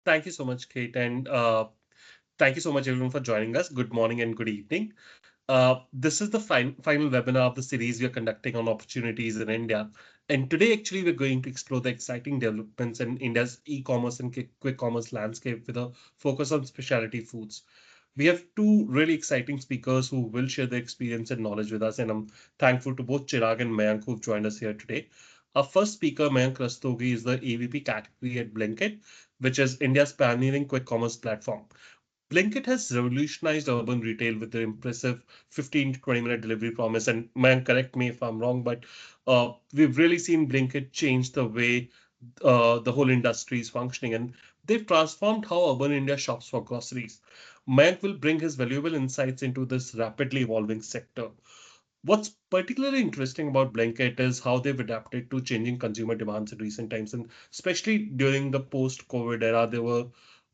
Thank you so much, Kate, and thank you so much, everyone, for joining us. Good morning and good evening. This is the final webinar of the series we are conducting on opportunities in India. And today, actually, we're going to explore the exciting developments in India's e-commerce and quick commerce landscape with a focus on specialty foods. We have two really exciting speakers who will share their experience and knowledge with us, and I'm thankful to both Chirag and Mayank who've joined us here today. Our first speaker, Mayank Rastogi, is the AVP category at Blinkit, which is India's pioneering quick commerce platform. Blinkit has revolutionized urban retail with their impressive 15 to 20-minute delivery promise. And man, correct me if I'm wrong, but we've really seen Blinkit change the way the whole industry is functioning. And they've transformed how urban India shops for groceries. Mayank will bring his valuable insights into this rapidly evolving sector. What's particularly interesting about Blinkit is how they've adapted to changing consumer demands in recent times, and especially during the post-COVID era, there were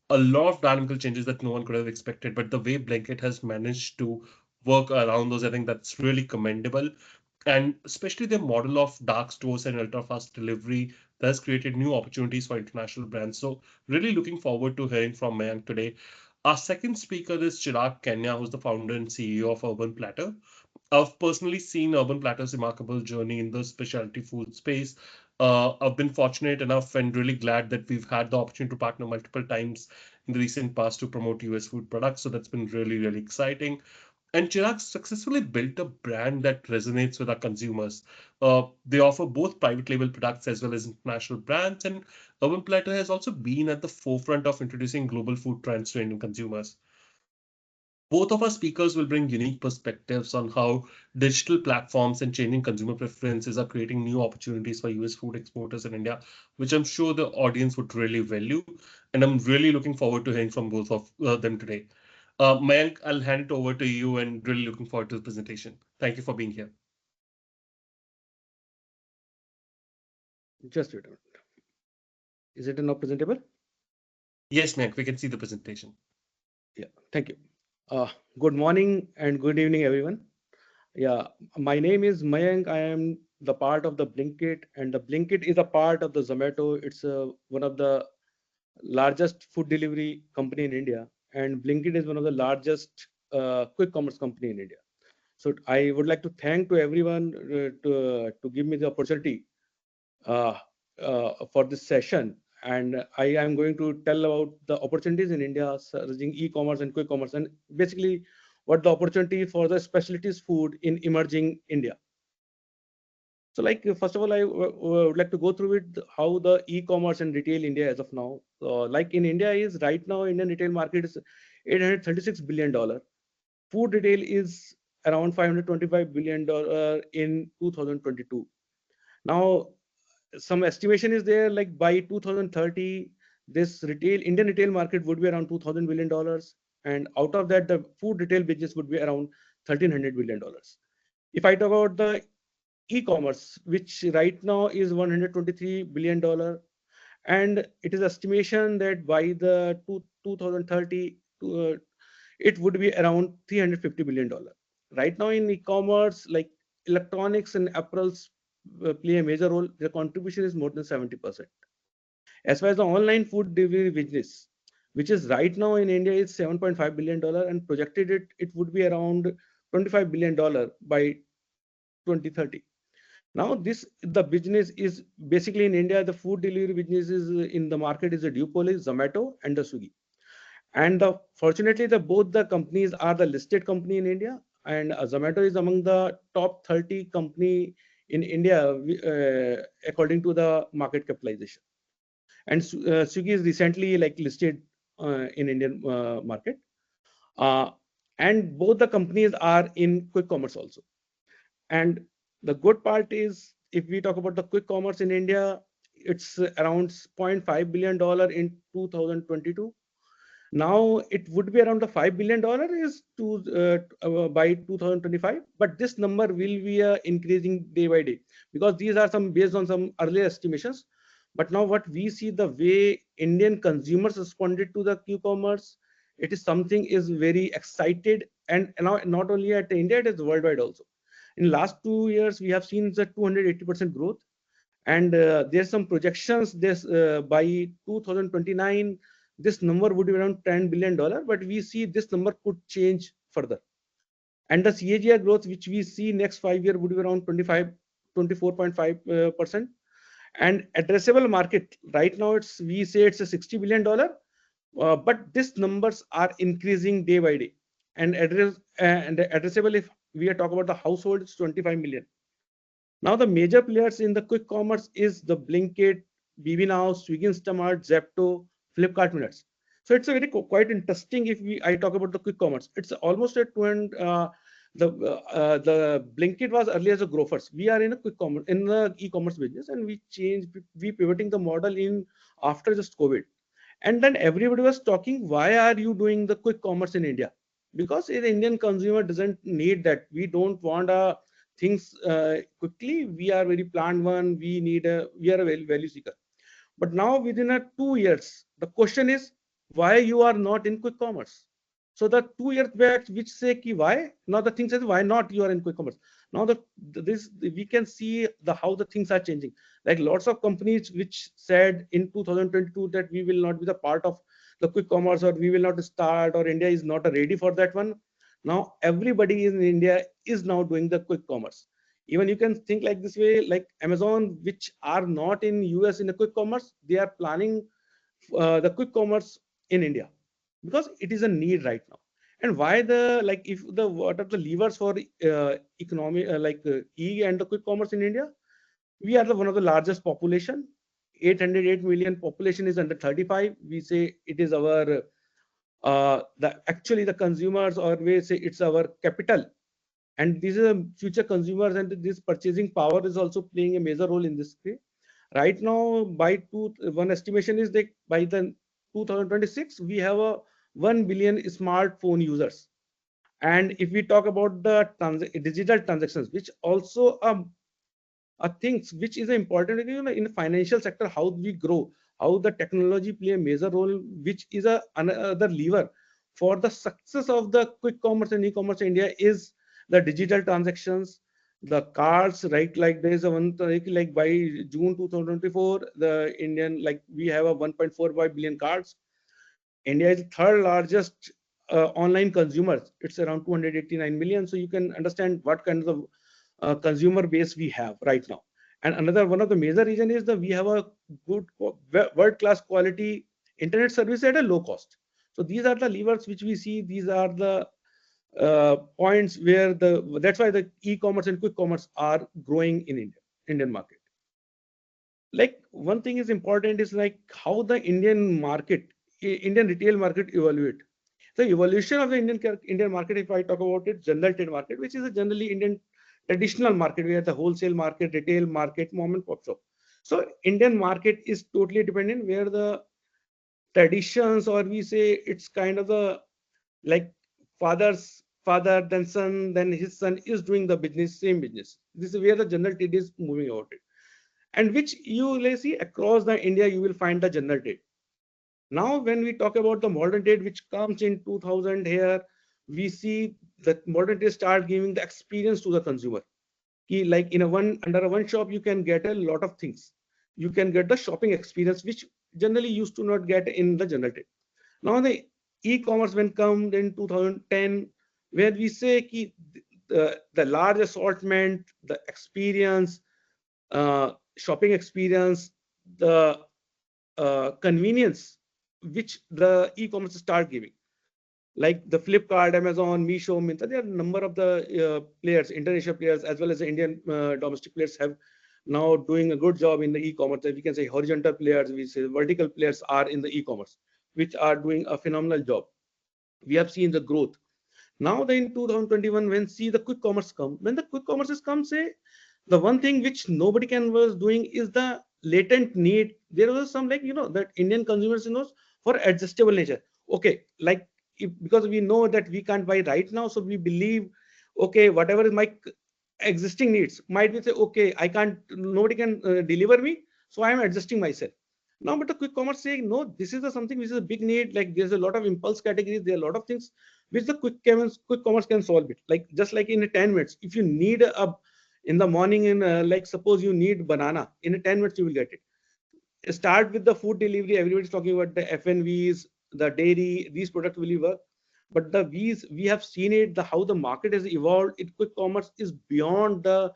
a lot of dynamical changes that no one could have expected. But the way Blinkit has managed to work around those, I think that's really commendable. And especially their model of dark stores and ultra fast delivery that has created new opportunities for international brands. So, really looking forward to hearing from Mayank today. Our second speaker is Chirag Kenya, who's the founder and CEO of Urban Platter. I've personally seen Urban Platter's remarkable journey in the specialty food space. I've been fortunate enough and really glad that we've had the opportunity to partner multiple times in the recent past to promote US food products. So that's been really, really exciting. And Chirag successfully built a brand that resonates with our consumers. They offer both private label products as well as international brands. And Urban Platter has also been at the forefront of introducing global food trends to Indian consumers. Both of our speakers will bring unique perspectives on how digital platforms and changing consumer preferences are creating new opportunities for US food exporters in India, which I'm sure the audience would really value. And I'm really looking forward to hearing from both of them today. Mayank, I'll hand it over to you and really looking forward to the presentation. Thank you for being here. Just wait a minute. Is it now presentable? Yes, Mayank, we can see the presentation. Yeah, thank you. Good morning and good evening, everyone. Yeah, my name is Mayank. I am the part of the Blinkit, and the Blinkit is a part of the Zomato. It's one of the largest food delivery company in India, and Blinkit is one of the largest quick commerce company in India. So I would like to thank to everyone to give me the opportunity uh, for this session. And I am going to tell about the opportunities in India surging e-commerce and quick commerce, and basically what the opportunity for the specialties food in emerging India. So, like first of all, I would like to go through it how the e-commerce and retail India as of now. Like in India is right now, Indian retail market is $836 billion. Food retail is around $525 billion in 2022. Now, some estimation is there like by 2030 this retail Indian retail market would be around $2,000 billion, and out of that the food retail business would be around $1,300 billion. If I talk about the e-commerce, which right now is $123 billion, and it is estimation that by the 2030 it would be around $350 billion. Right now in e-commerce, like electronics and apparels play a major role. Their contribution is more than 70%. As far as the online food delivery business, which is right now in India is $7.5 billion, and projected it would be around $25 billion by 2030. Now this the business is basically in India, the food delivery business is in the market is a duopoly, Zomato and the Swiggy. And fortunately, both the companies are the listed company in India, and Zomato is among the top 30 company in India according to the market capitalization. And Swiggy is recently like listed in Indian market. Uh, and both the companies are in quick commerce also. And the good part is, if we talk about the quick commerce in India, it's around $0.5 billion in 2022. Now it would be around the $5 billion is by 2025, but this number will be increasing day by day, because these are some based on some earlier estimations. But now what we see, the way Indian consumers responded to the q-commerce, it is something is very excited. And now not only at India, it is worldwide also. In last 2 years we have seen the 280% growth, and there's some projections this by 2029 this number would be around $10 billion, but we see this number could change further. And the CAGR growth, which we see next 5 year, would be around 24.5%. And addressable market right now, we say it's a $60 billion, but these numbers are increasing day by day. And addressable, if we are talking about the household, it's 25 million. Now the major players in the quick commerce is the Blinkit, BB Now, Swiggy Instamart, Zepto, Flipkart Minutes. So it's a very quite interesting. If I talk about the quick commerce, it's almost a the Blinkit was earlier as a growers. We are in a quick commerce, in the e-commerce business, and we pivoting the model in after just COVID. And then everybody was talking, why are you doing the quick commerce in India? Because the Indian consumer doesn't need that. We don't want things quickly. We are very planned one. We are a value seeker. But now within 2 years, the question is, why you are not in quick commerce? So the 2 years back, which say ki why? Now the thing says, why not you are in quick commerce? Now this we can see how the things are changing. Like lots of companies which said in 2022 that we will not be the part of the quick commerce, or we will not start, or India is not ready for that one. Now everybody in India is now doing the quick commerce. Even you can think like this way, like Amazon, which are not in US in the quick commerce, they are planning the quick commerce in India, because it is a need right now. And why the, like, if the what are the levers for economy, e and the quick commerce in India? We are the one of the largest population. 808 million population is under 35. We say it is our actually the consumers, or we say it's our capital, and these are the future consumers, and this purchasing power is also playing a major role in this way. Right now, one estimation is that by the 2026 we have a 1 billion smartphone users. And if we talk about the digital transactions, which also are things which is important, in the financial sector, how we grow, how the technology play a major role, which is another lever for the success of the quick commerce and e-commerce in India, is the digital transactions, the cards, right? Like there is a one, like by June 2024, the Indian, like we have a 1.45 billion cards. India is the third largest online consumers. It's around 289 million. So you can understand what kind of consumer base we have right now. And another one of the major reason is that we have a good world-class quality internet service at a low cost. So these are the levers which we see. These are the points where that's why the e-commerce and quick commerce are growing in Indian market. Like one thing is important is like how the Indian retail market evaluate. The evolution of the Indian market, if I talk about it, general trade market, which is a generally Indian traditional market, where the wholesale market, retail market, mom and pop shop. So Indian market is totally dependent where the traditions, or we say it's kind of the like father, then son, then his son is doing the business, same business. This is where the general trade is moving about it, and which you will see across the India, you will find the general trade. Now, when we talk about the modern trade, which comes in 2000 here, we see that modern trade start giving the experience to the consumer. Like under a one shop, you can get a lot of things. You can get the shopping experience, which generally used to not get in the general trade. Now the e-commerce when come in 2010, where we say the large assortment, the experience, shopping experience, the convenience which the e-commerce start giving, like the Flipkart, Amazon, Meesho, Myntra. There are a number of the players, international players, as well as the Indian domestic players, have now doing a good job in the e-commerce. We can say horizontal players, we say vertical players are in the e-commerce, which are doing a phenomenal job. We have seen the growth. Now then in 2021, when see the quick commerce come, when the quick commerces come, say the one thing which nobody can was doing is the latent need. There was some, like, that Indian consumers knows for adjustable nature. Okay, like because we know that we can't buy right now, so we believe, okay, whatever is my existing needs, might be say, okay, I can't, nobody can deliver me, so I am adjusting myself. Now, but the quick commerce saying, no, this is something which is a big need. Like there's a lot of impulse categories, there are a lot of things which the quick commerce can solve it. Like just like in 10 minutes, if you need in the morning, in like suppose you need banana, in 10 minutes you will get it. Start with the food delivery. Everybody's talking about the FNVs, the dairy, these products will work. But we have seen it, the how the market has evolved. It quick commerce is beyond the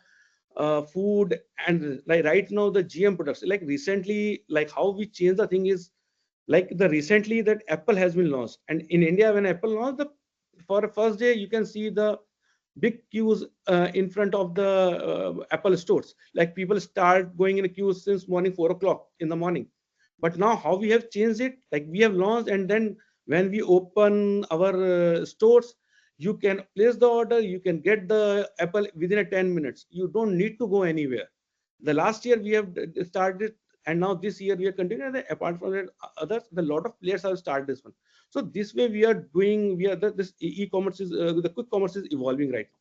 food, and like right now the GM products. Like recently, like how we change the thing is like the recently that Apple has been launched, and in India when Apple launched the for the first day you can see the big queues in front of the Apple stores. Like people start going in a queue since morning 4 o'clock in the morning. But now how we have changed it, like we have launched, and then when we open our stores, you can place the order, you can get the Apple within a 10 minutes. You don't need to go anywhere. The last year we have started, and now this year we are continuing. Apart from that, others, the lot of players have started this one. So this way we are doing, we are this e-commerce is the quick commerce is evolving right now.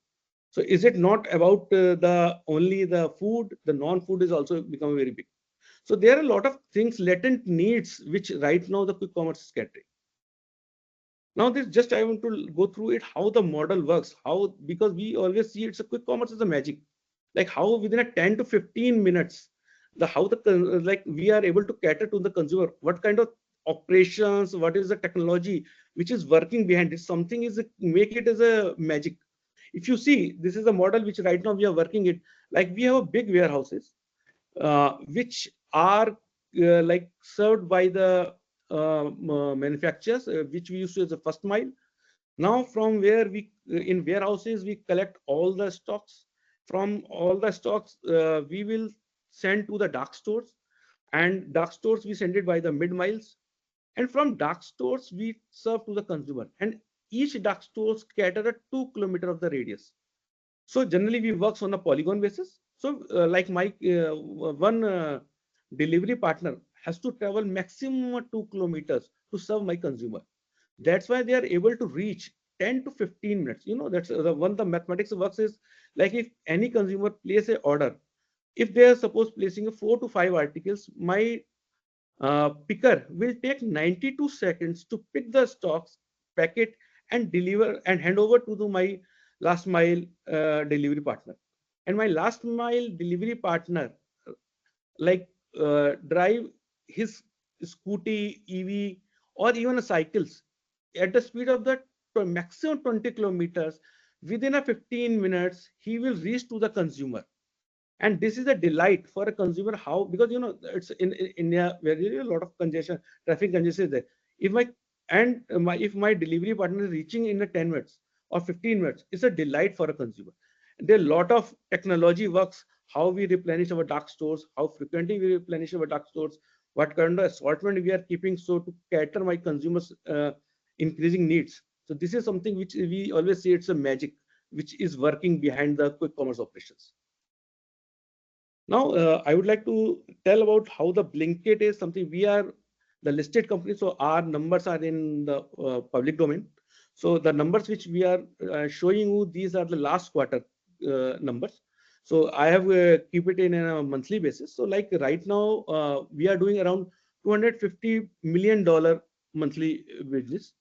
So is it not about the only the food? The non-food is also becoming very big. So there are a lot of things, latent needs, which right now the quick commerce is catering. Now this just I want to go through it how the model works. How, because we always see it's a quick commerce is a magic. Like how within a 10 to 15 minutes, the how the like we are able to cater to the consumer. What kind of operations? What is the technology which is working behind it? Something is make it as a magic. If you see, this is a model which right now we are working it. Like we have a big warehouses which are like served by the manufacturers, which we use as a first mile. Now from where we in warehouses we collect all the stocks. From all the stocks we will send to the dark stores, and dark stores we send it by the mid miles, and from dark stores we serve to the consumer, and each dark stores cater a 2 kilometer of the radius. So generally we works on a polygon basis. So like my one delivery partner has to travel maximum 2 kilometers to serve my consumer. That's why they are able to reach 10 to 15 minutes. You know, that's the one the mathematics works is like if any consumer place a order, if they are suppose placing a 4 to 5 articles, my picker will take 92 seconds to pick the stocks, pack it, and deliver and hand over to my last mile delivery partner. And my last mile delivery partner, like drive his scooty, EV, or even a cycles at the speed of the maximum 20 kilometers. Within a 15 minutes, he will reach to the consumer. And this is a delight for a consumer. How? Because you know it's in India where there is a lot of congestion, traffic congestion is there. If my and my if my delivery partner is reaching in the 10 minutes or 15 minutes, it's a delight for a consumer. There are a lot of technology works, how we replenish our dark stores, how frequently we replenish our dark stores, what kind of assortment we are keeping so to cater my consumers increasing needs. So this is something which we always say it's a magic which is working behind the quick commerce operations. Now, I would like to tell about how the Blinkit is something we are the listed company, so our numbers are in the public domain. So the numbers which we are showing you, these are the last quarter numbers. So I have keep it in a monthly basis. So like right now, we are doing around $250 million monthly business.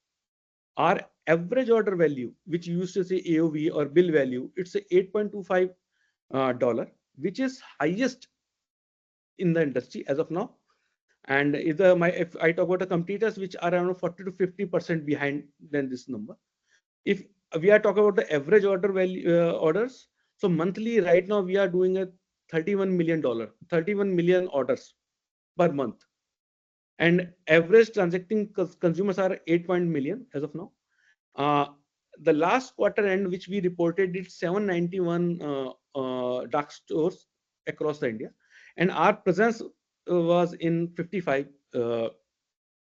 Our average order value, which used to say AOV or bill value, it's a 8.25 dollar, which is highest in the industry as of now. And if I talk about the competitors which are around 40 to 50% behind than this number. If we are talking about the average order value orders, so monthly right now we are doing a $31 million, 31 million orders per month, and average transacting consumers are 8 million as of now. The last quarter end which we reported it's 791 dark stores across the India, and our presence was in 55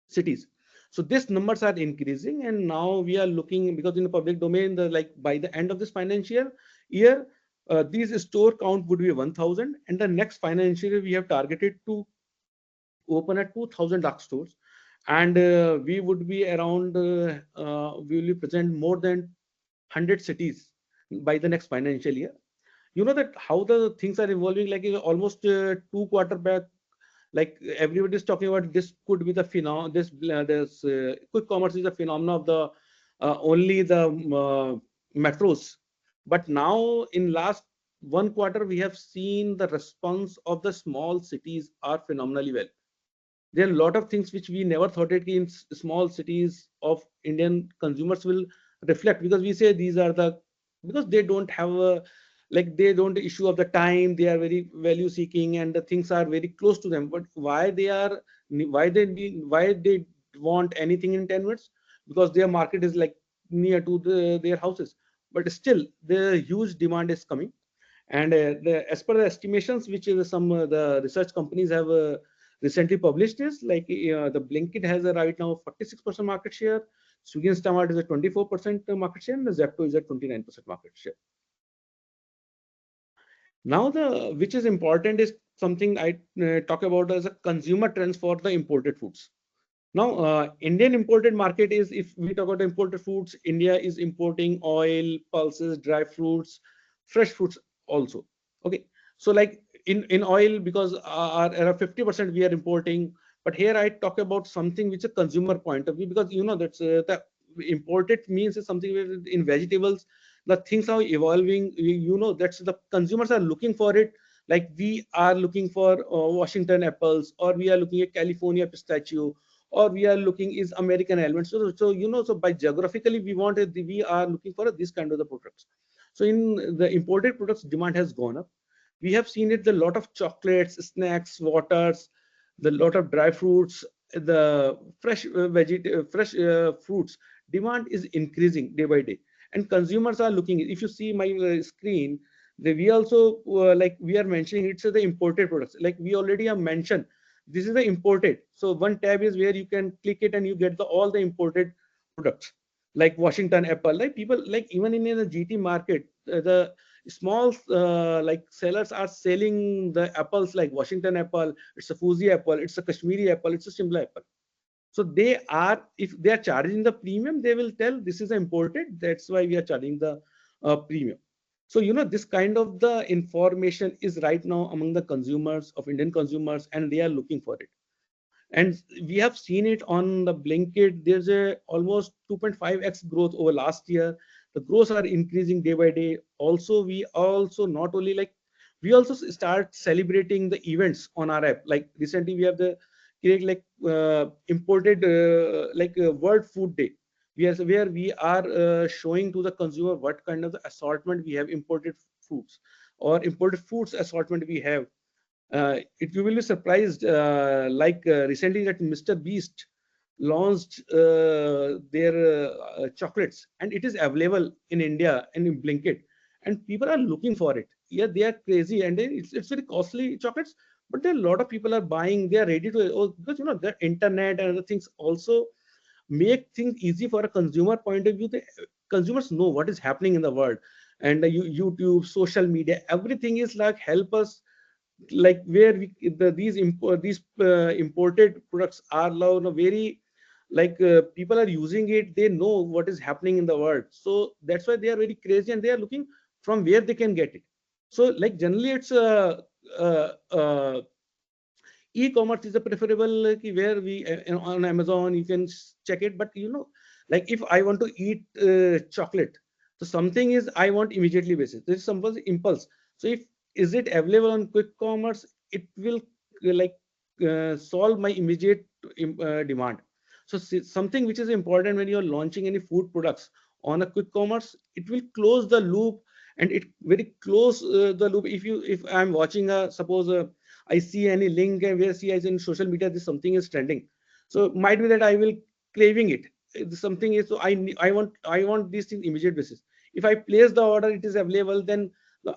cities. So these numbers are increasing, and now we are looking, because in the public domain, like by the end of this financial year, these store count would be 1,000, and the next financial year we have targeted to open at 2,000 dark stores, and we would be around we will be present more than 100 cities by the next financial year. You know that how the things are evolving, like almost 2 quarter back, like everybody is talking about this could be the phenom this quick commerce is a phenomenon of the only the metros. But now in last 1 quarter we have seen the response of the small cities are phenomenally well. There are a lot of things which we never thought it in small cities of Indian consumers will reflect, because we say these are the, because they don't have a, like they don't issue of the time, they are very value seeking and the things are very close to them. But why they are, why they need, why they want anything in 10 minutes? Because their market is like near to their houses. But still the huge demand is coming. And as per the estimations, which is some the research companies have recently published, is like the Blinkit has a right now 46% market share, Swiggy and Instamart is a 24% market share, and the Zepto is a 29% market share. Now, the which is important is something I talk about as a consumer trends for the imported foods. Now, Indian imported market is, if we talk about imported foods, India is importing oil, pulses, dry fruits, fresh fruits also. Okay, so like in oil, because our around 50% we are importing, but here I talk about something which is a consumer point of view, because you know that's the imported means is something where in vegetables the things are evolving. You know that's the consumers are looking for it. Like we are looking for Washington apples, or we are looking at California pistachio, or we are looking is American elements. So you know, so by geographically we want it, we are looking for this kind of the products. So in the imported products, demand has gone up. We have seen it, the lot of chocolates, snacks, waters, the lot of dry fruits, the fresh fruits. Demand is increasing day by day, and consumers are looking. If you see my screen, we also like we are mentioning it's the imported products. Like we already have mentioned, this is the imported. So one tab is where you can click it and you get all the imported products, like Washington apple. Like people, like even in the GT market, the small like sellers are selling the apples like Washington apple, it's a Fuji apple, it's a Kashmiri apple, it's a Shimla apple. So they are, if they are charging the premium, they will tell this is imported, that's why we are charging the premium. So you know, this kind of the information is right now among the consumers of Indian consumers, and they are looking for it. And we have seen it on the Blinkit. There's a almost 2.5x growth over last year. The growths are increasing day by day. Also, we also not only like, we also start celebrating the events on our app. Like recently we have the create like imported like World Food Day. Where we are showing to the consumer what kind of the assortment we have imported foods, or imported foods assortment we have. You will be surprised, recently that Mr. Beast launched their chocolates, and it is available in India and in Blinkit, and people are looking for it. Yeah, they are crazy, and then it's very costly chocolates, but there are a lot of people are buying. They are ready to, oh, because you know the internet and other things also make things easy for a consumer point of view. The consumers know what is happening in the world, and YouTube, social media, everything is like help us, like where these imported products are now very, like people are using it, they know what is happening in the world, so that's why they are very crazy and they are looking from where they can get it. So like generally it's uh, uh, e-commerce is a preferable, where we on Amazon you can check it. But you know, like if I want to eat chocolate, so something is I want immediately basis, this is some impulse. So if is it available on quick commerce, it will like solve my immediate demand. So something which is important when you're launching any food products on a quick commerce, it will close the loop, and it very close the loop. If I'm watching a, suppose I see any link where see as in social media, this something is trending. So might be that I will craving it. Something is, so I want these things immediate basis. If I place the order, it is available, then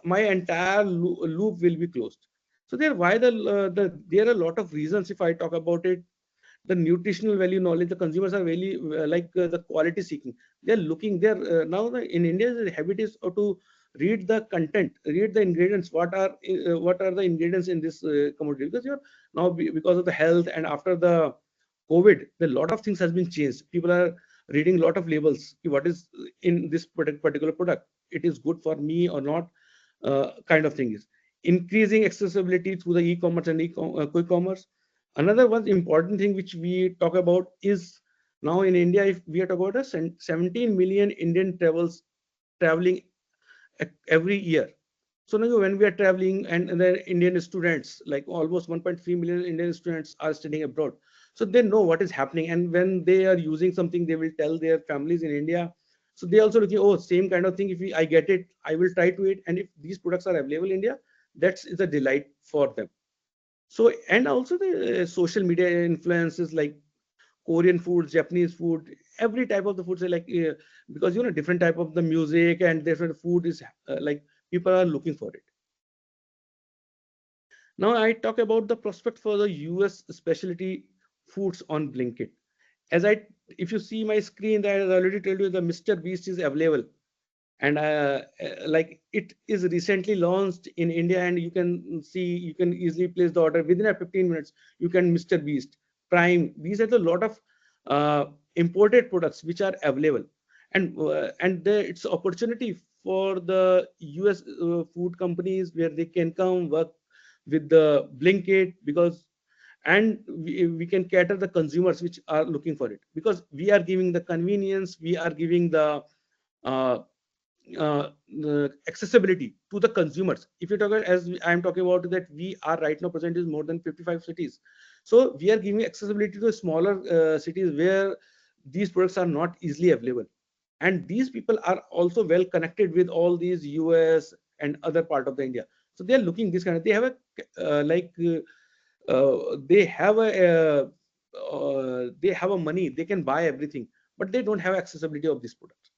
my entire loop will be closed. So there, why there are a lot of reasons. If I talk about it, the nutritional value knowledge, the consumers are really the quality seeking. They're looking there now in India, the habit is to read the content, read the ingredients, what are the ingredients in this commodity, because you're now because of the health, and after the COVID, a lot of things has been changed. People are reading a lot of labels, what is in this particular product, it is good for me or not, kind of thing is increasing accessibility through the e-commerce and quick commerce. Another one important thing which we talk about is, now in India, if we are talking about 17 million Indian traveling every year. So now when we are traveling, and the Indian students, like almost 1.3 million Indian students are studying abroad. So they know what is happening, and when they are using something, they will tell their families in India. So they also looking, oh, same kind of thing. If I get it, I will try to it. And if these products are available in India, that's is a delight for them. So, and also the social media influences like Korean food, Japanese food, every type of the foods are like, because different type of the music and different food is like people are looking for it. Now I talk about the prospect for the US specialty foods on Blinkit. As I, if you see my screen, that I already told you the Mr. Beast is available, and like it is recently launched in India, and you can see, you can easily place the order within a 15 minutes. You can Mr. Beast, Prime. These are the lot of uh, imported products which are available, and it's opportunity for the US food companies where they can come work with the Blinkit, because and we can cater the consumers which are looking for it, because we are giving the convenience, we are giving uh, the accessibility to the consumers. If you talk about, as I am talking about, that we are right now present in more than 55 cities, so we are giving accessibility to smaller cities where these products are not easily available, and these people are also well connected with all these US and other part of the India. So they are looking this kind of, they have a they have they have a money, they can buy everything, but they don't have accessibility of this product.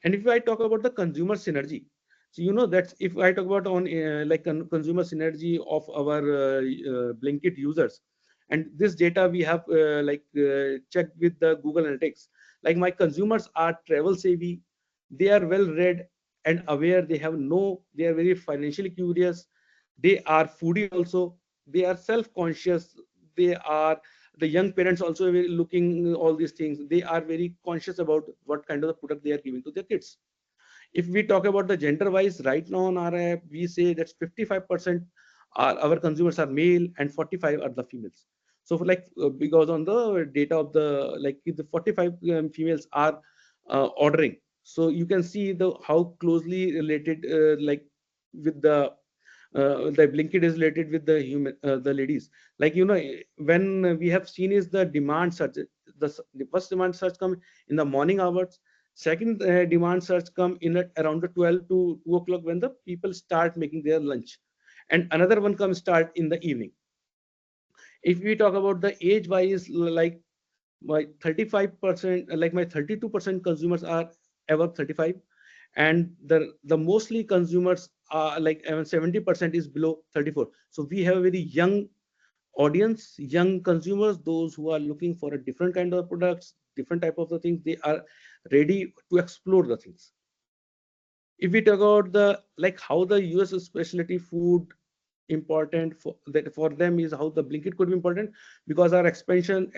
And if I talk about the consumer synergy, so that if I talk about on like consumer synergy of our Blinkit users, and this data we have checked with the Google Analytics, like my consumers are travel savvy, they are well read and aware, they are very financially curious, they are foodie also, they are self conscious, they are, the young parents also are looking all these things, they are very conscious about what kind of the product they are giving to their kids. If we talk about the gender wise, right now on our app we say that 55% are our consumers are male and 45 are the females. So for like because on the data of the, like the 45 females are ordering, so you can see the how closely related like with the Blinkit is related with the human, the ladies. Like when we have seen is the demand search. The first demand search come in the morning hours. Second demand search come in at around the 12 to 2 o'clock when the people start making their lunch, and another one comes start in the evening. If we talk about the age wise, like my 35%, like my 32% consumers are above 35, and the mostly consumers are like around 70% is below 34. So we have a very young audience, young consumers, those who are looking for a different kind of products, different type of the things, they are ready to explore the things. If we talk about the like how the US specialty food important for that for them is how the Blinkit could be important, because our expansion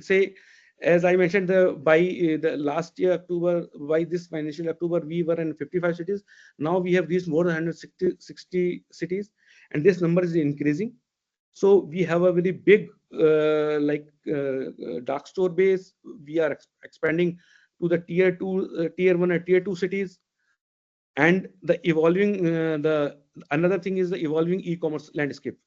say, as I mentioned, by the last year October, by this financial October we were in 55 cities. Now we have reached more than 160 cities, and this number is increasing. So we have a very big dark store base. We are expanding to the tier 2, tier 1 and tier 2 cities. And the evolving the another thing is the evolving e-commerce landscape.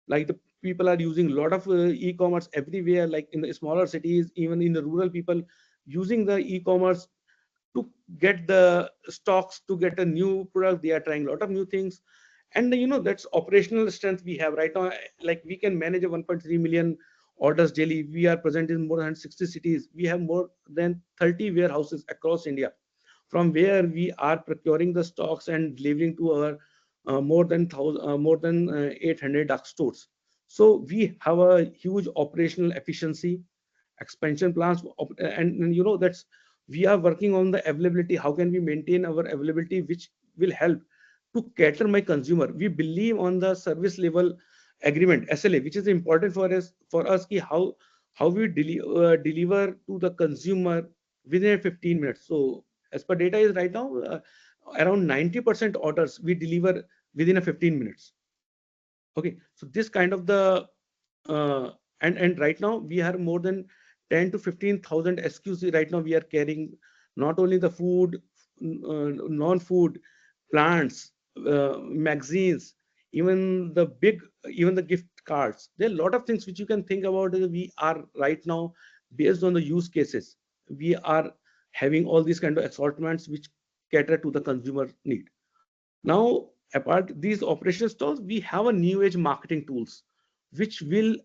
Like the people are using a lot of e-commerce everywhere, like in the smaller cities, even in the rural people using the e-commerce to get the stocks, to get a new product. They are trying a lot of new things. And that's operational strength we have right now. Like we can manage a 1.3 million orders daily. We are present in more than 60 cities. We have more than 30 warehouses across India, from where we are procuring the stocks and delivering to our more than 800 dark stores. So we have a huge operational efficiency, expansion plans, and that's we are working on the availability. How can we maintain our availability, which will help to cater my consumer? We believe on the service level agreement SLA, which is important for us. Ki how we deliver to the consumer within 15 minutes. So as per data is right now, around 90% orders we deliver within a 15 minutes. Okay, so this kind of the uh, and right now we have more than 10 to 15,000 SKUs right now we are carrying, not only the food, non-food, plants, magazines, even the big, even the gift cards. There are a lot of things which you can think about. We are right now, based on the use cases, we are having all these kind of assortments which cater to the consumer need. Now, apart these operational stores, we have a new age marketing tools which will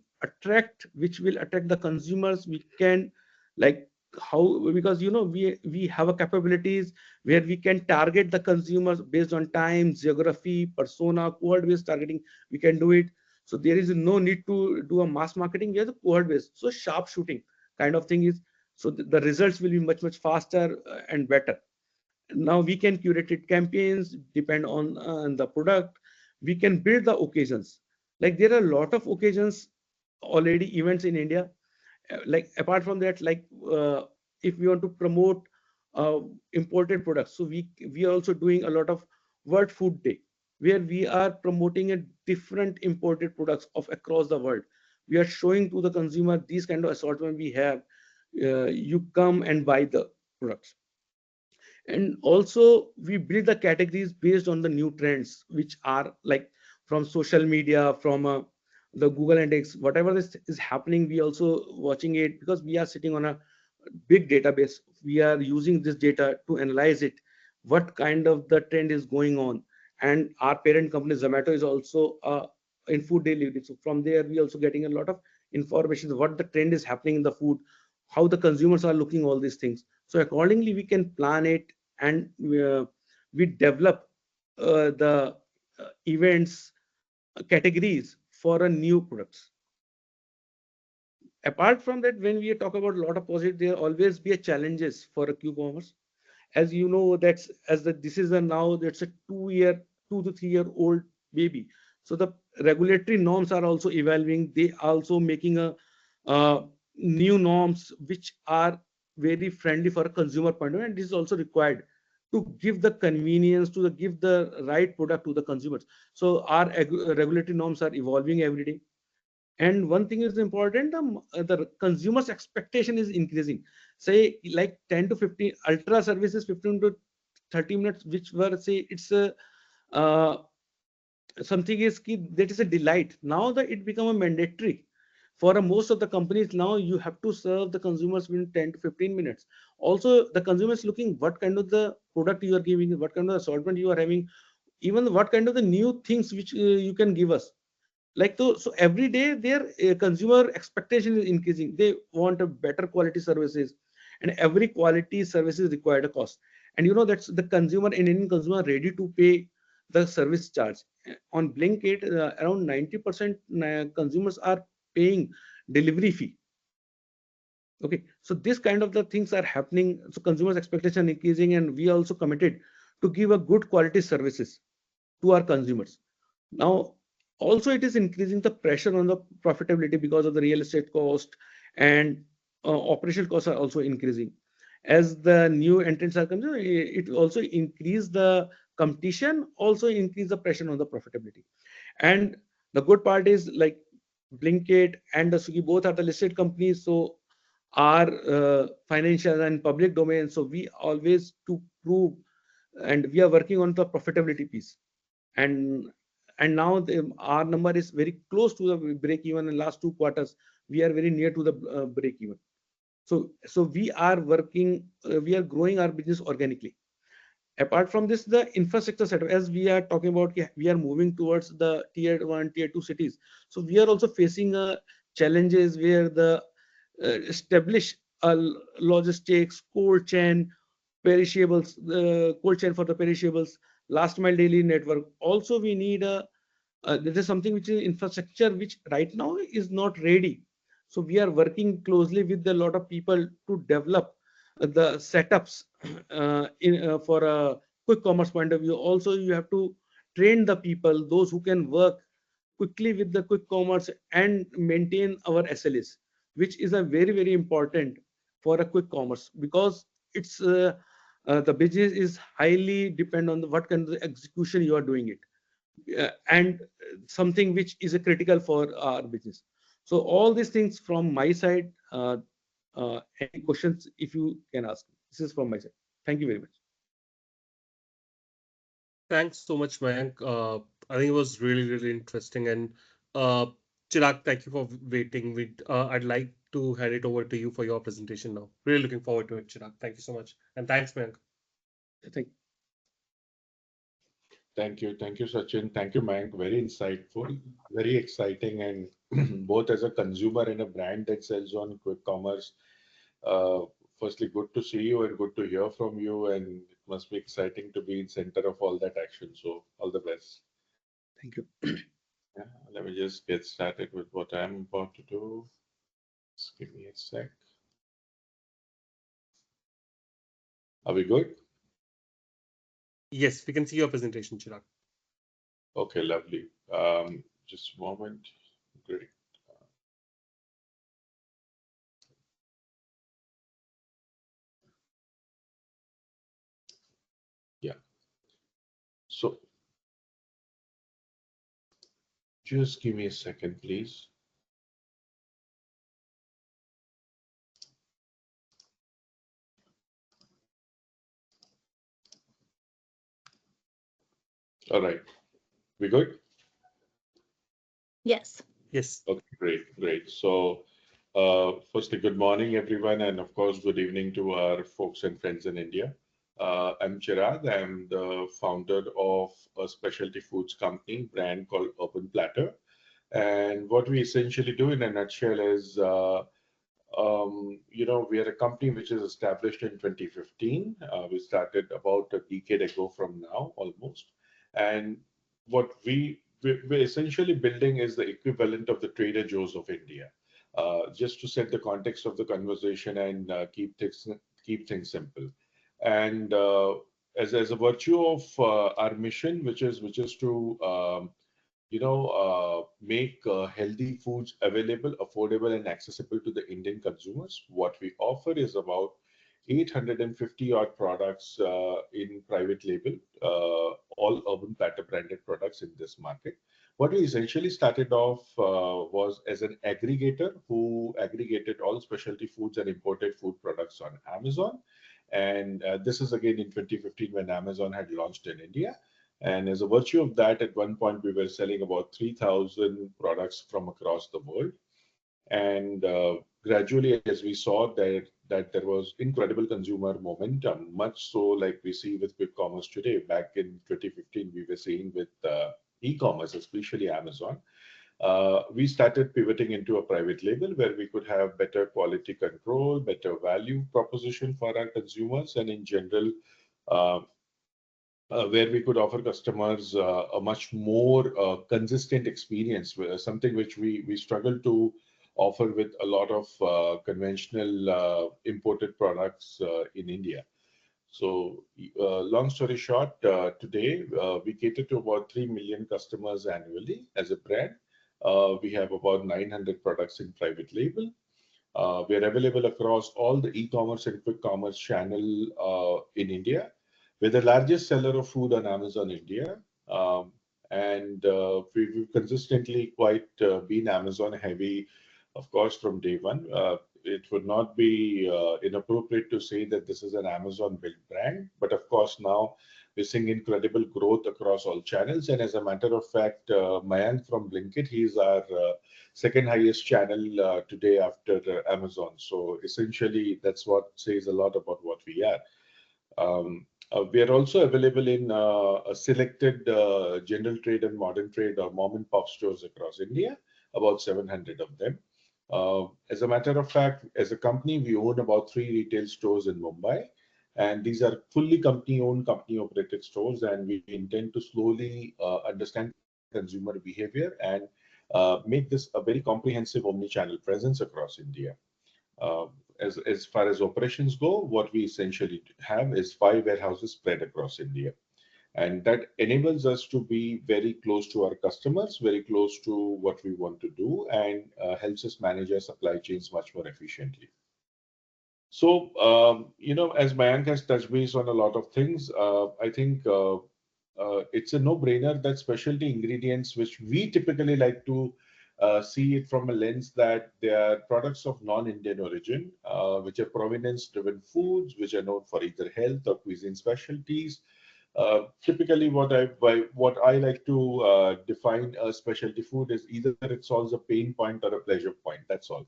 which will attract the consumers. We can, like, how, because we have a capabilities where we can target the consumers based on time, geography, persona, cohort based targeting. We can do it. So there is no need to do a mass marketing. We have the cohort based. So sharp shooting kind of thing is, so the results will be much faster and better. Now we can curate it campaigns depend on the product. We can build the occasions, like there are a lot of occasions already events in India. Like apart from that, like if we want to promote imported products, so we are also doing a lot of World Food Day, where we are promoting a different imported products of across the world. We are showing to the consumer these kind of assortment we have. You come and buy the products. And also we build the categories based on the new trends which are like from social media, from the Google Index, whatever is happening. We also watching it because we are sitting on a big database. We are using this data to analyze it, what kind of the trend is going on. And our parent company Zomato is also in food delivery, so from there we also getting a lot of information what the trend is happening in the food, how the consumers are looking, all these things. So accordingly we can plan it, and we develop the events categories for a new products. Apart from that, when we talk about a lot of positive, there always be a challenges for a q-commerce. As you know, that's as the this is a now that's a 2 year 2 to 3 year old baby. So the regulatory norms are also evolving. They are also making a new norms which are very friendly for a consumer point of view, and this is also required to give the convenience, to give the right product to the consumers. So our regulatory norms are evolving every day. And one thing is important, the consumers expectation is increasing. Say like 10 to 15 ultra services, 15 to 30 minutes, which were, say, it's a uh, something is that is a delight. Now that it become a mandatory for most of the companies. Now you have to serve the consumers within 10 to 15 minutes. Also the consumer is looking what kind of the product you are giving, what kind of assortment you are having, even what kind of the new things which you can give us. Like, so every day their consumer expectation is increasing. They want a better quality services, and every quality services required a cost. And that's the consumer, in Indian consumer, ready to pay the service charge. On Blinkit, around 90% consumers are paying delivery fee. Okay, so this kind of the things are happening. So consumers expectation increasing, and we are also committed to give a good quality services to our consumers. Now, also it is increasing the pressure on the profitability because of the real estate cost, and operational costs are also increasing. As the new entrants are coming, it will also increase the competition, also increase the pressure on the profitability. And the good part is, like, Blinkit and the Swiggy both are the listed companies, so our financial and public domain. So we always to prove, and we are working on the profitability piece. and and now our number is very close to the break even. In last 2 quarters we are very near to the break even. So we are working, we are growing our business organically. Apart from this, the infrastructure setup, as we are talking about, we are moving towards the tier 1, tier 2 cities. So we are also facing challenges where the establish a logistics cold chain, perishables, the cold chain for the perishables, last mile daily network. Also we need a this is something which is infrastructure which right now is not ready. So we are working closely with a lot of people to develop the setups for a quick commerce point of view. Also you have to train the people, those who can work quickly with the quick commerce and maintain our SLAs, which is a very important for a quick commerce, because it's the business is highly depend on what kind of execution you are doing it, and something which is a critical for our business. So all these things from my side. Any questions if you can ask? This is from my side. Thank you very much. Thanks so much, Mayank. I think it was really interesting. And uh, Chirag, thank you for waiting. I'd like to hand it over to you for your presentation now. Really looking forward to it, Chirag. Thank you so much. And thanks, Mayank. Thank Thank you, Sachin. Thank you, Mayank. Very insightful, very exciting, and both as a consumer and a brand that sells on quick commerce. Uh, Firstly, good to see you and good to hear from you, and it must be exciting to be in center of all that action. So, all the best. thank you. Yeah, let me just get started with what I'm about to do. Just give me a sec. Are we good? Yes, we can see your presentation, Chirag. Okay, lovely. Just a moment. Great. Yeah. So, just give me a second, please. All right. We good? Yes. Yes. Okay, great. So, firstly, good morning, everyone, and of course, good evening to our folks and friends in India. I'm Chirag. I'm the founder of a specialty foods company brand called Urban Platter. And what we essentially do in a nutshell is, we are a company which is established in 2015. We started about a decade ago from now, almost. And what we're essentially building is the equivalent of the Trader Joe's of India. Just to set the context of the conversation and keep things simple. And as a virtue of our mission, which is to make healthy foods available, affordable, and accessible to the Indian consumers. What we offer is about 850 odd products in private label, all Urban Platter branded products in this market. What we essentially started off was as an aggregator who aggregated all specialty foods and imported food products on Amazon. And this is again in 2015 when Amazon had launched in India. And as a virtue of that, at one point, we were selling about 3,000 products from across the world. And gradually, as we saw that there was incredible consumer momentum, much so like we see with quick commerce today. Back in 2015, we were seeing with e-commerce, especially Amazon. We started pivoting into a private label where we could have better quality control, better value proposition for our consumers, and in general, uh, where we could offer customers a much more consistent experience, something which we struggle to offer with a lot of conventional imported products in India. So, long story short, today we cater to about 3 million customers annually as a brand. We have about 900 products in private label. We are available across all the e-commerce and quick commerce channel in India. We're the largest seller of food on Amazon India, and we've consistently quite been Amazon heavy, of course, from day one. It would not be inappropriate to say that this is an Amazon built brand, but of course now we're seeing incredible growth across all channels. And as a matter of fact, Mayank from Blinkit, he's our second highest channel today after Amazon. So essentially, that's what says a lot about what we are. We are also available in a selected general trade and modern trade or mom and pop stores across India, about 700 of them. As a matter of fact, as a company, we own about 3 retail stores in Mumbai, and these are fully company-owned, company-operated stores, and we intend to slowly understand consumer behavior and make this a very comprehensive omni-channel presence across India. Uh, as far as operations go, what we essentially have is 5 warehouses spread across India. And that enables us to be very close to our customers, very close to what we want to do, and helps us manage our supply chains much more efficiently. So, as Mayank has touched base on a lot of things, I think it's a no-brainer that specialty ingredients, which we typically like to see it from a lens that they are products of non-Indian origin, which are provenance-driven foods, which are known for either health or cuisine specialties, Typically, what I like to define a specialty food is either it solves a pain point or a pleasure point. That's all.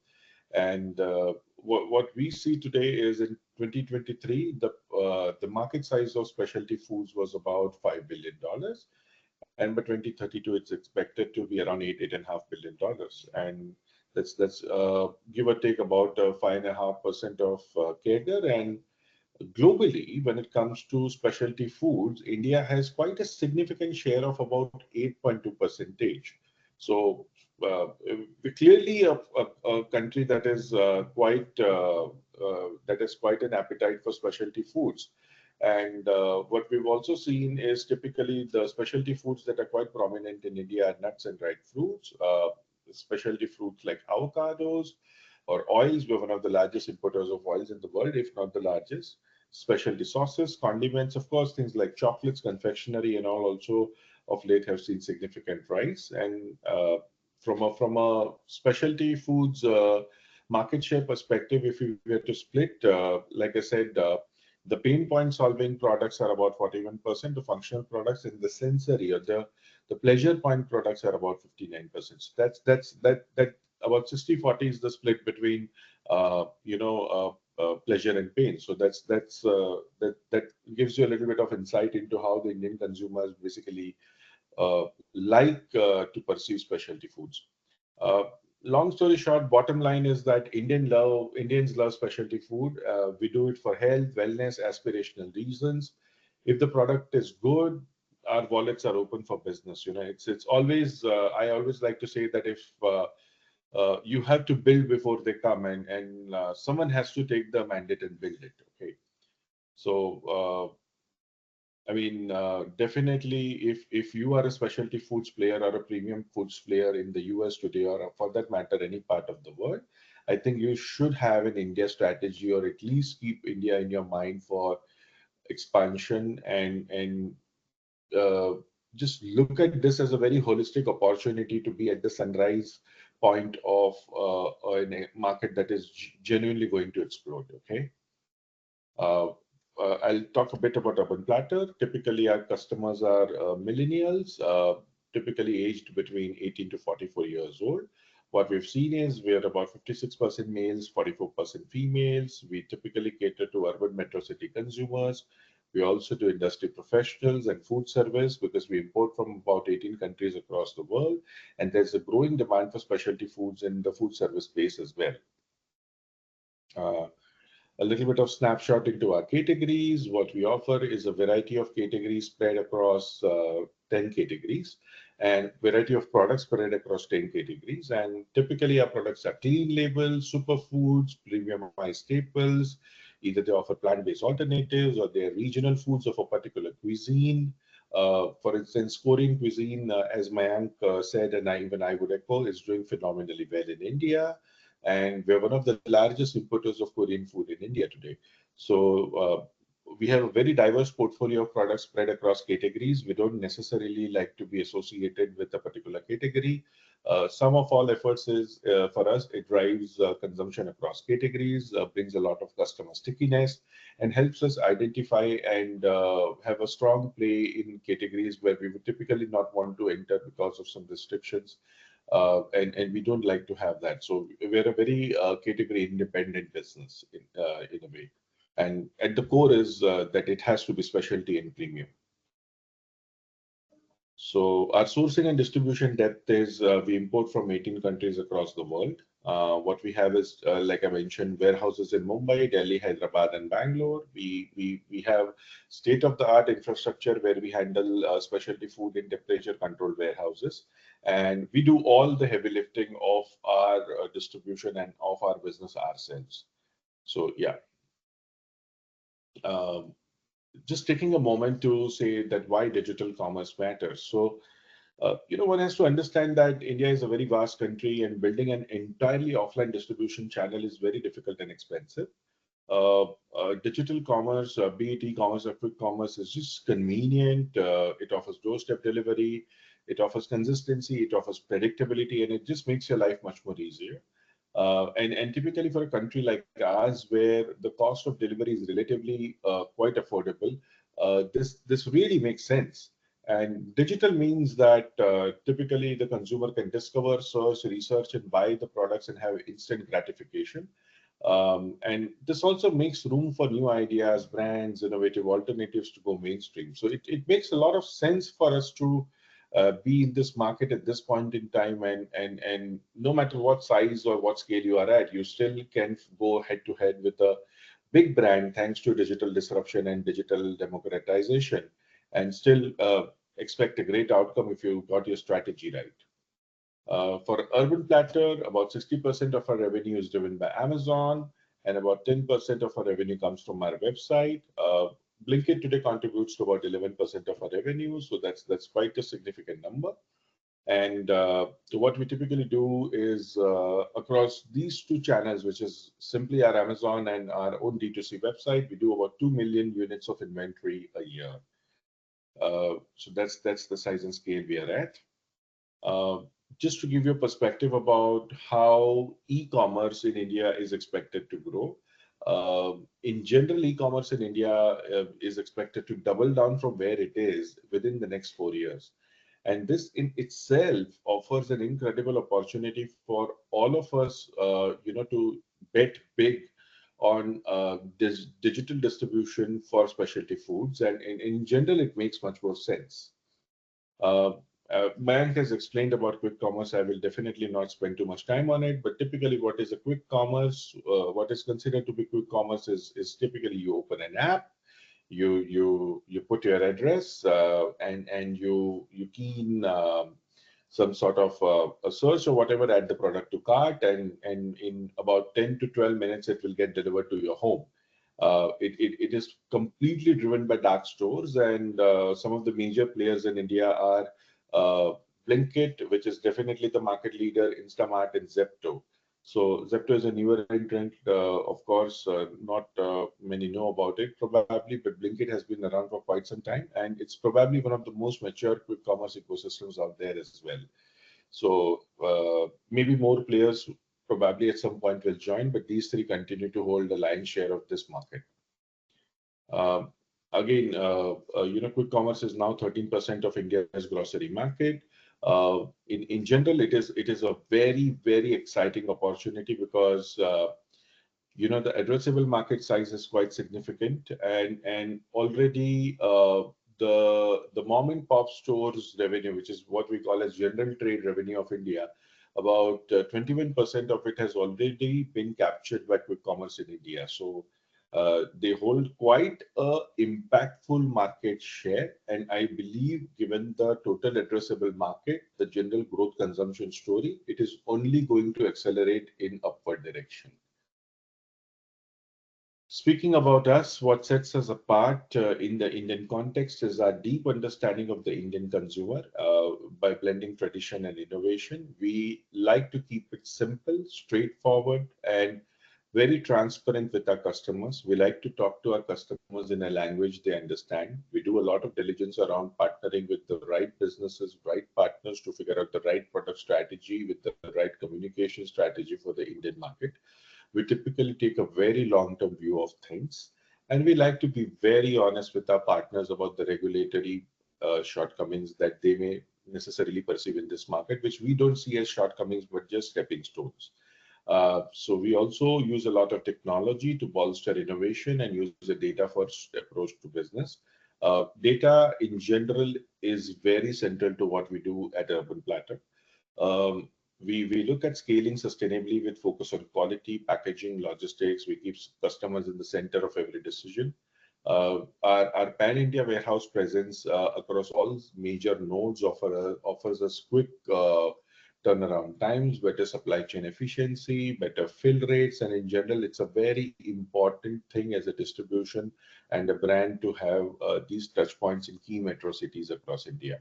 And what we see today is in 2023, the market size of specialty foods was about $5 billion, and by 2032, it's expected to be around $8.5 billion, and that's give or take about 5.5% of CAGR. And globally, when it comes to specialty foods, India has quite a significant share of about 8.2 percentage. So we're clearly a country that is quite an appetite for specialty foods. And what we've also seen is typically the specialty foods that are quite prominent in India are nuts and dried fruits, specialty fruits like avocados or oils. We're one of the largest importers of oils in the world, if not the largest. Specialty sauces, condiments, of course, things like chocolates, confectionery, and all also of late have seen significant rise. And from a specialty foods market share perspective, if we were to split, like I said, the pain point solving products are about 41%, the functional products in the sensory or the pleasure point products are about 59%. So that about 60-40 is the split between pleasure and pain. So that gives you a little bit of insight into how the Indian consumers basically like to perceive specialty foods. Uh, Long story short, bottom line is that Indians love specialty food. We do it for health, wellness, aspirational reasons. If the product is good, our wallets are open for business. It's always I always like to say that if you have to build before they come, and someone has to take the mandate and build it. Okay, so. I mean, definitely, if you are a specialty foods player or a premium foods player in the US today, or for that matter, any part of the world, I think you should have an India strategy, or at least keep India in your mind for expansion, and uh, just look at this as a very holistic opportunity to be at the sunrise point of in a market that is genuinely going to explode. Okay. Uh, I'll talk a bit about Urban Platter. Typically, our customers are millennials, typically aged between 18 to 44 years old. What we've seen is we're about 56% males, 44% females. We typically cater to urban metro city consumers. We also do industry professionals and food service because we import from about 18 countries across the world. And there's a growing demand for specialty foods in the food service space as well. Uh, a little bit of snapshot into our categories. What we offer is a variety of categories spread across 10 categories, and variety of products spread across 10 categories. And typically our products are clean label, superfoods, premiumized staples. Either they offer plant-based alternatives or they are regional foods of a particular cuisine. For instance, Korean cuisine, as Mayank said, and even I would echo, is doing phenomenally well in India, and we're one of the largest importers of Korean food in India today. So we have a very diverse portfolio of products spread across categories. We don't necessarily like to be associated with a particular category. Sum of all efforts is for us, it drives consumption across categories, brings a lot of customer stickiness, and helps us identify and have a strong play in categories where we would typically not want to enter because of some restrictions, and we don't like to have that. So we're a very category independent business in a way. And at the core is that it has to be specialty and premium. So our sourcing and distribution depth is we import from 18 countries across the world. What we have is, like I mentioned, warehouses in Mumbai, Delhi, Hyderabad, and Bangalore. We have state-of-the-art infrastructure where we handle specialty food in temperature-controlled warehouses, and we do all the heavy lifting of our distribution and of our business ourselves. So yeah. Um, just taking a moment to say that why digital commerce matters. So, one has to understand that India is a very vast country, and building an entirely offline distribution channel is very difficult and expensive. Digital commerce, be it e-commerce or quick commerce, is just convenient. It offers doorstep delivery, it offers consistency, it offers predictability, and it just makes your life much more easier. And typically for a country like ours, where the cost of delivery is relatively quite affordable, this really makes sense. And digital means that typically the consumer can discover, search, research, and buy the products and have instant gratification. And this also makes room for new ideas, brands, innovative alternatives to go mainstream. So it makes a lot of sense for us to be in this market at this point in time, and no matter what size or what scale you are at, you still can go head to head with a big brand thanks to digital disruption and digital democratization, and still expect a great outcome if you got your strategy right. For Urban Platter, about 60% of our revenue is driven by Amazon, and about 10% of our revenue comes from our website. Blinkit today contributes to about 11% of our revenue, so that's quite a significant number. And so what we typically do is across these two channels, which is simply our Amazon and our own D2C website, we do about 2 million units of inventory a year. So that's the size and scale we are at. Just to give you a perspective about how e-commerce in India is expected to grow. In general, e-commerce in India is expected to double down from where it is within the next 4 years. And this in itself offers an incredible opportunity for all of us, to bet big on this digital distribution for specialty foods. And in general, it makes much more sense. Mayank has explained about quick commerce. I will definitely not spend too much time on it, but typically what is a quick commerce, what is considered to be quick commerce is typically you open an app, you put your address, and you key in some sort of a search or whatever, add the product to cart, and in about 10 to 12 minutes it will get delivered to your home. It is completely driven by dark stores, and some of the major players in India are Blinkit, which is definitely the market leader, Instamart, and Zepto. So Zepto is a newer entrant, of course, not many know about it probably, but Blinkit has been around for quite some time, and it's probably one of the most mature quick commerce ecosystems out there as well. So maybe more players probably at some point will join, but these three continue to hold the lion's share of this market. Again, quick commerce is now 13% of India's grocery market. In general, it is a very exciting opportunity because the addressable market size is quite significant, and already the mom and pop stores revenue, which is what we call as general trade revenue of India, about 21% of it has already been captured by quick commerce in India. So they hold quite a impactful market share, and I believe given the total addressable market, the general growth consumption story, it is only going to accelerate in upward direction. Speaking about us, what sets us apart in the Indian context is our deep understanding of the Indian consumer. By blending tradition and innovation, we like to keep it simple, straightforward, and very transparent with our customers. We like to talk to our customers in a language they understand. We do a lot of diligence around partnering with the right businesses, right partners to figure out the right product strategy with the right communication strategy for the Indian market. We typically take a very long-term view of things, and we like to be very honest with our partners about the regulatory shortcomings that they may necessarily perceive in this market, which we don't see as shortcomings, but just stepping stones. So we also use a lot of technology to bolster innovation and use the data first approach to business. Data in general is very central to what we do at Urban Platter. We look at scaling sustainably with focus on quality, packaging, logistics. We keep customers in the center of every decision. Our pan-India warehouse presence across all major nodes offers us quick turnaround times, better supply chain efficiency, better fill rates, and in general, it's a very important thing as a distribution and a brand to have these touch points in key metro cities across India.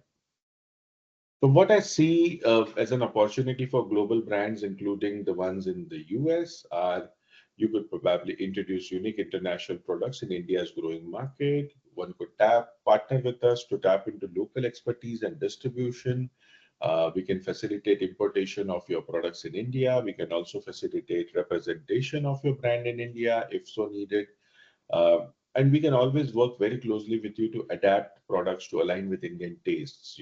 So what I see as an opportunity for global brands, including the ones in the US, are you could probably introduce unique international products in India's growing market. One could partner with us to tap into local expertise and distribution. We can facilitate importation of your products in India. We can also facilitate representation of your brand in India if so needed. And we can always work very closely with you to adapt products to align with Indian tastes.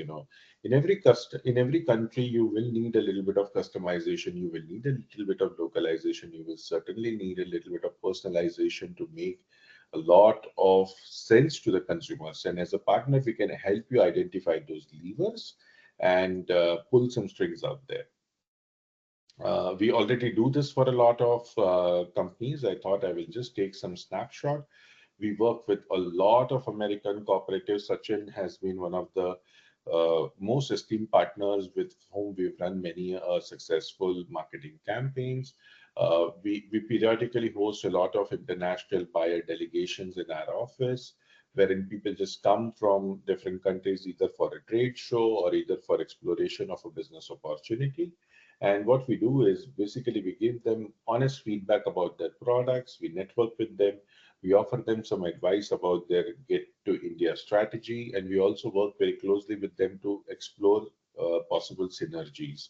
In every country, you will need a little bit of customization. You will need a little bit of localization. You will certainly need a little bit of personalization to make a lot of sense to the consumers. And as a partner, we can help you identify those levers and pull some strings out there. We already do this for a lot of companies. I thought I will just take some snapshot. We work with a lot of American cooperatives. Sachin has been one of the most esteemed partners with whom we've run many successful marketing campaigns. We periodically host a lot of international buyer delegations in our office, wherein people just come from different countries either for a trade show or either for exploration of a business opportunity. And what we do is basically we give them honest feedback about their products, we network with them, we offer them some advice about their Get to India strategy, and we also work very closely with them to explore possible synergies.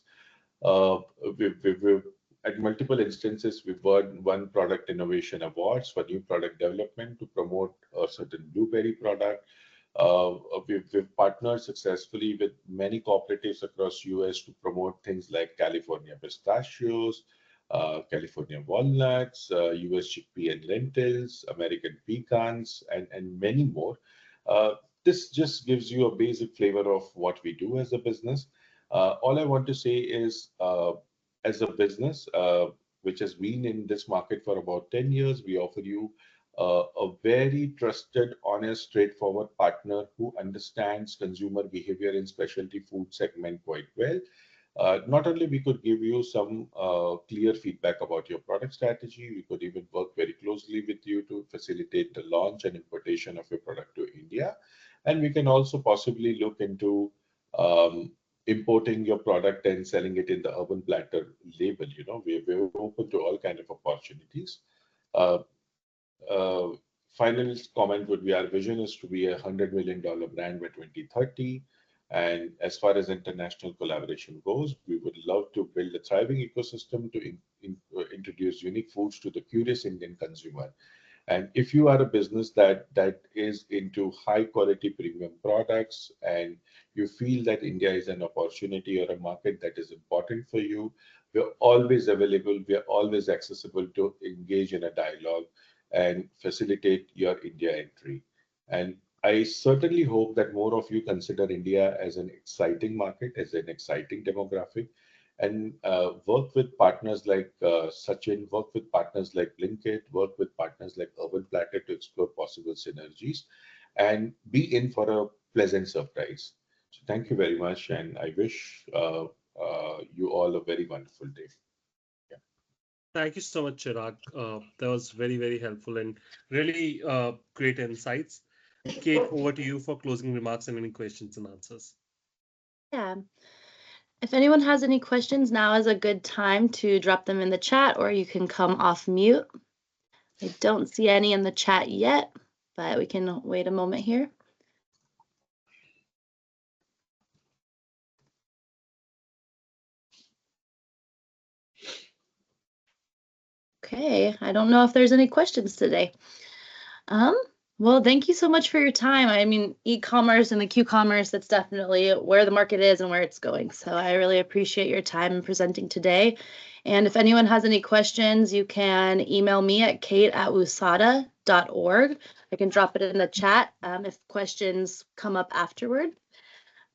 Uh, we've at multiple instances, we've won product innovation awards for new product development to promote a certain blueberry product. We've partnered successfully with many cooperatives across US to promote things like California pistachios, California walnuts, US chickpea and lentils, American pecans, and many more. This just gives you a basic flavor of what we do as a business. All I want to say is, as a business, which has been in this market for about 10 years, we offer you a very trusted, honest, straightforward partner who understands consumer behavior in specialty food segment quite well. Not only we could give you some clear feedback about your product strategy, we could even work very closely with you to facilitate the launch and importation of your product to India. And we can also possibly look into importing your product and selling it in the Urban Platter label. We're open to all kind of opportunities. Uh, uh, Final comment would be our vision is to be $100 million brand by 2030. And as far as international collaboration goes, we would love to build a thriving ecosystem to introduce unique foods to the curious Indian consumer. And if you are a business that is into high quality premium products and you feel that India is an opportunity or a market that is important for you, we're always available, we're always accessible to engage in a dialogue and facilitate your India entry. And I certainly hope that more of you consider India as an exciting market, as an exciting demographic, and work with partners like Sachin, work with partners like Blinkit, work with partners like Urban Platter to explore possible synergies and be in for a pleasant surprise. So thank you very much, and I wish you all a very wonderful day. Yeah. Thank you so much, Chirag. That was very, very helpful and really great insights. Kate, over to you for closing remarks and any questions and answers. Yeah. If anyone has any questions, now is a good time to drop them in the chat, or you can come off mute. I don't see any in the chat yet, but we can wait a moment here. Okay, I don't know if there's any questions today. Well, thank you so much for your time. I mean, e-commerce and the Q-commerce, that's definitely where the market is and where it's going. So I really appreciate your time in presenting today. And if anyone has any questions, you can email me at kate@woosada.org. I can drop it in the chat if questions come up afterward.